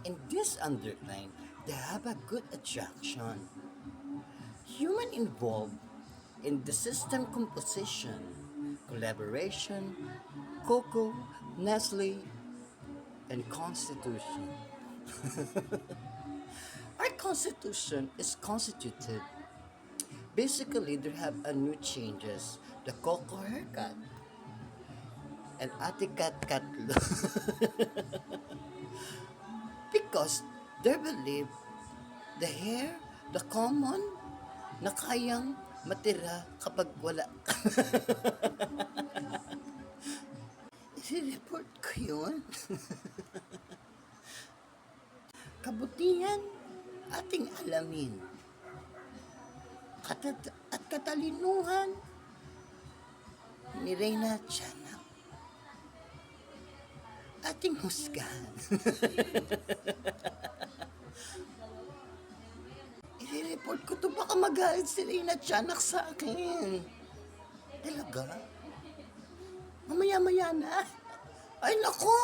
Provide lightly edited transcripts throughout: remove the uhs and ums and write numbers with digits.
In this underline, they have a good attraction. Human involved in the system composition, collaboration, Coco, Nestle, and Constitution. Our Constitution is constituted. Basically, there have a new changes. The Coco haircut and Ate Cat Cat because they believe the hair, the common, na kayang matira kapag wala ka. I-report ko yun. Kabutihan, ating alamin. At katalinuhan ni Reyna Tiana. Ating husgahan. I-report ko to, baka magalit si Reyna Tiana sa akin. Talaga? Mamaya-maya na. Ay, nako!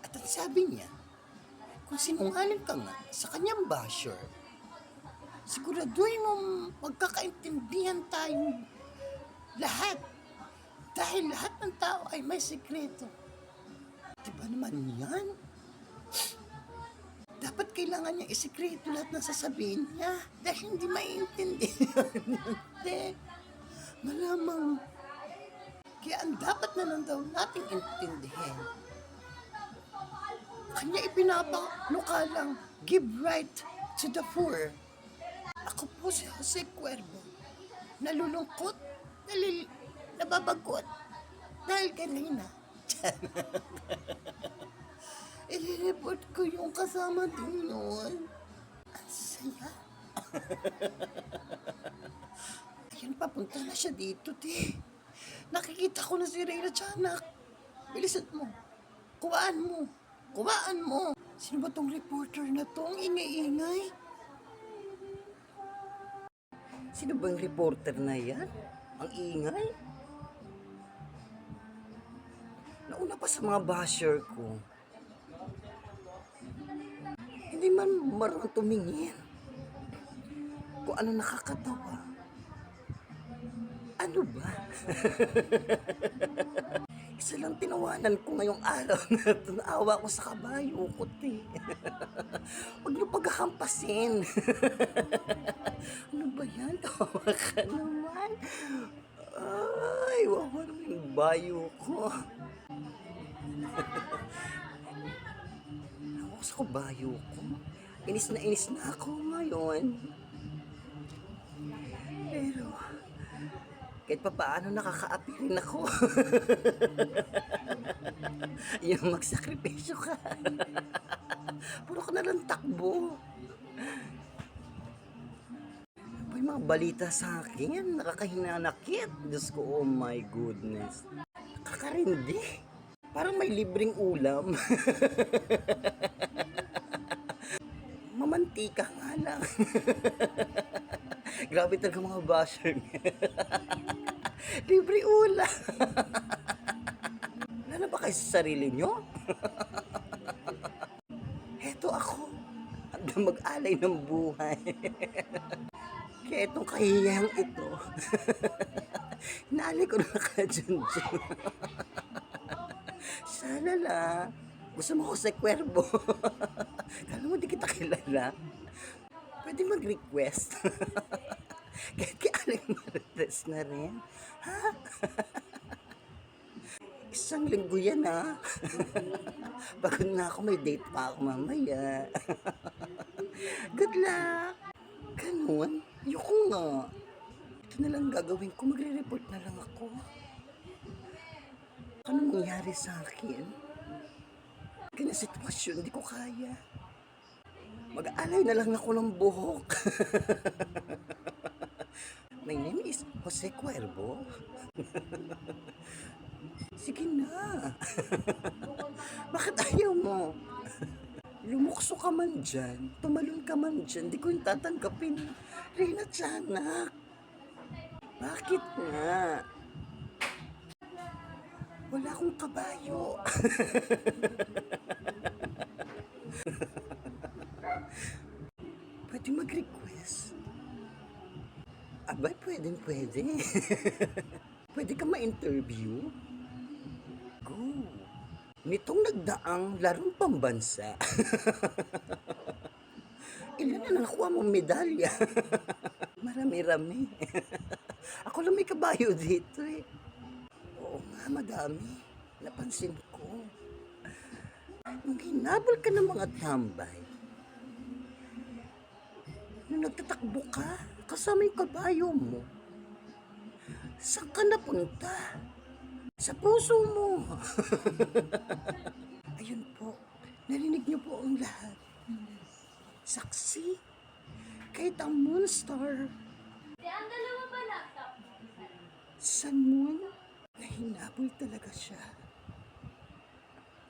At ang sabi niya, kung sinungaling ka nga sa kanyang basher, siguraduhin mong magkakaintindihan tayong lahat. Dahil lahat ng tao ay may sikreto. Diba naman yan? Dapat kailangan niya isikreto lahat ng sasabihin niya dahil hindi maiintindihan natin. Malamang. Kaya ang dapat na lang daw nating intindihin. Kanya ipinapalukalang give right to the poor. Ako po si Jose Cuervo. Nalulungkot, nababagot dahil kanina. I-report ko yung kasama din yun. Ang saya. Ayun, papunta na siya dito, te. Nakikita ko na si Reyna Tiana. Bilisan mo. Kuwaan mo. Kuwaan mo. Sino ba tong reporter na to? Ang ingay-ingay. Sino bang reporter na yan? Ang ingay? Nauna pa sa mga basher ko. Hindi man marunong tumingin. Kung ano nakakatawa. Ano ba? Isa lang tinawanan ko ngayong araw na ito. Naawa ko sa kabayo ko, te. Huwag niyo paghahampasin. Ano ba yan? Tawa ka naman. Ay, wawa naman yung bayo ko. Nawa ko sa kabayo ko. Inis na ako ngayon. Pero, kahit pa paano nakakaapi rin ako. Yung magsakripisyo ka. Puro ka na lang takbo. Ano ba yung mga balita sa akin? Nakakahinanakit. Diyos ko, oh my goodness. Nakakarindi. Parang may libreng ulam. Mamantika nga lang. Grabe talaga mga basher. Libre ulam. Wala na ba kayo sa sarili nyo? Heto ako. Hanggang mag-alay ng buhay. Kaya itong kahiyang ito. Hinalay ko na nakadyan dyan. Sana lang. Gusto mo ko sa Cuervo. Kala mo di kita kilala. Pwede mag-request. Kahit kay Aling Marites na rin. Ha? Isang linggo yan, ha? Pagod na ako, may date pa ako mamaya. Good luck! Ganun? Ayoko nga. Ito na lang gagawin ko. Magre-report na lang ako. Ano nangyari sa akin? Ganyan sitwasyon, hindi ko kaya. Mag-aalay na lang ako ng buhok. My name is Jose Cuervo. Sige na. Bakit ayaw mo? Lumukso ka man dyan, tumalon ka man dyan, di ko yung tatanggapin. Reyna Tiana. Bakit nga? Wala akong kabayo. Pwede mag-request. Abay, pwede. Pwede ka ma-interview? Go. Nitong nagdaang larong pambansa, ilan na nakuha mong medalya? Marami-rami. Ako lang may kabayo dito eh. Oo nga, madami. Napansin ko. Nung hinabol ka ng mga tambay, nung nagtatakbo ka, kasama yung kabayo mo, saan ka napunta? Sa puso mo. Ayun po, narinig niyo po ang lahat. Saksi, kahit ang Moonstar Ang dalawa ba laptop? sa moon, na hinabol talaga siya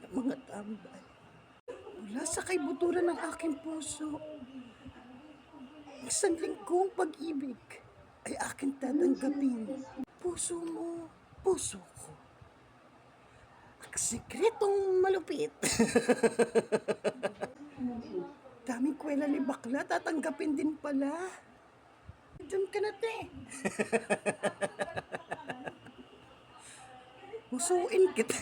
ng mga tambay. Mula sa kaibuturan ng aking puso, isang linggong pag-ibig ay aking tatanggapin. Puso mo, puso ko. Ang sikretong malupit. Daming kwela ni bakla, tatanggapin din pala. Diyan ka na, te. Ngusuin kita.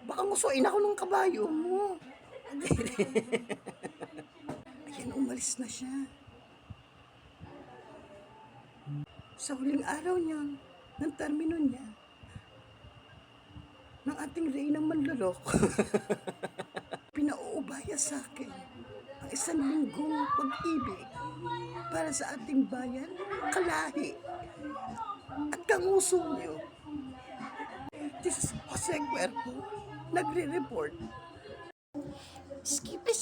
Baka ngusuin ako ng kabayo mo. Ayan, umalis na siya. Sa huling araw niya, ng termino niya, ng ating reynang manlolok, pinauubaya sa akin ang isang linggong pag-ibig para sa ating bayan, kalahi, at kanguso niyo. This is Jose Cuerpo, nagre-report. Skippy!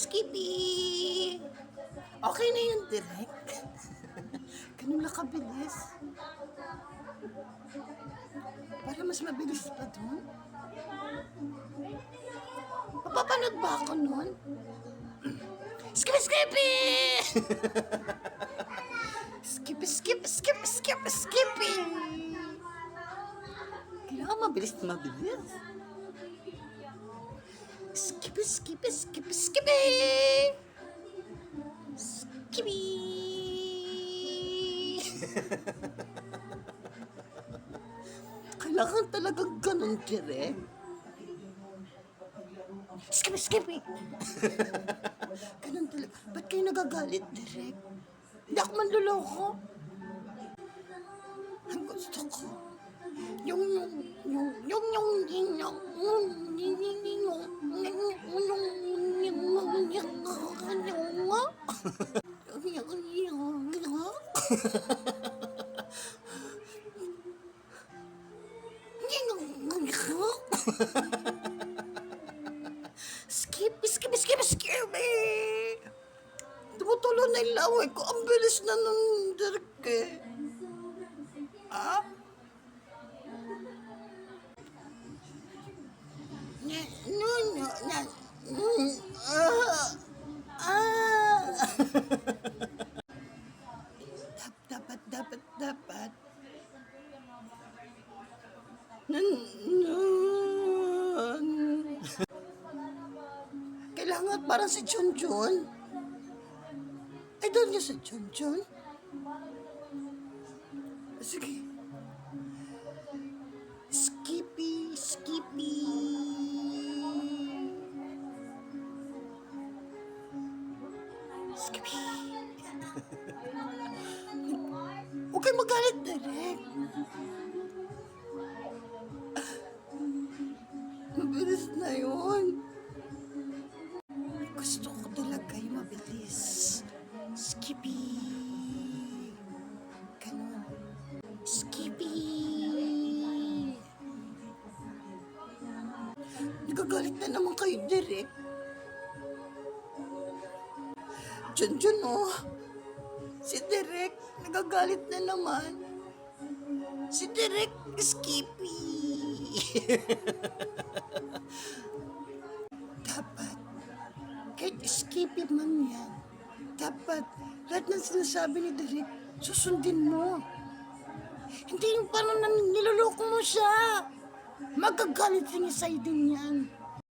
Okay na yun, direct. Ganun na kabilis. Para mas mabilis pa dun. Mapapanood ba ako nun? Skippy! Skippy! Kailangan mabilis na mabilis. Skippy! Kailangan talagang ganun, direct. Skippy! Ganun talaga. Ba't kayo nagagalit, direct? Hindi ako manluloko. Ang gusto ko, yung Skippy! Tumutulo na yung laway ko. Ang bilis na nun, direct eh. Ah? Dapat. Kailangan parang si Junjun. Idol niya si Junjun. Sige. Skippy. Huwag kayo magalit, direct. Mabilis na yun. Gusto ko talaga yung mabilis. Skippy. Ganun. Skippy. Nagagalit na naman kayo, direct. Junjun, oh. Si Direk, nagagalit na naman. Si Direk, Skippy. Dapat, kahit Skippy man yan, dapat lahat ng sinasabi ni Direk, susundin mo. Hindi yung parang niloloko mo siya. Magagalit rin sa'yo din yan.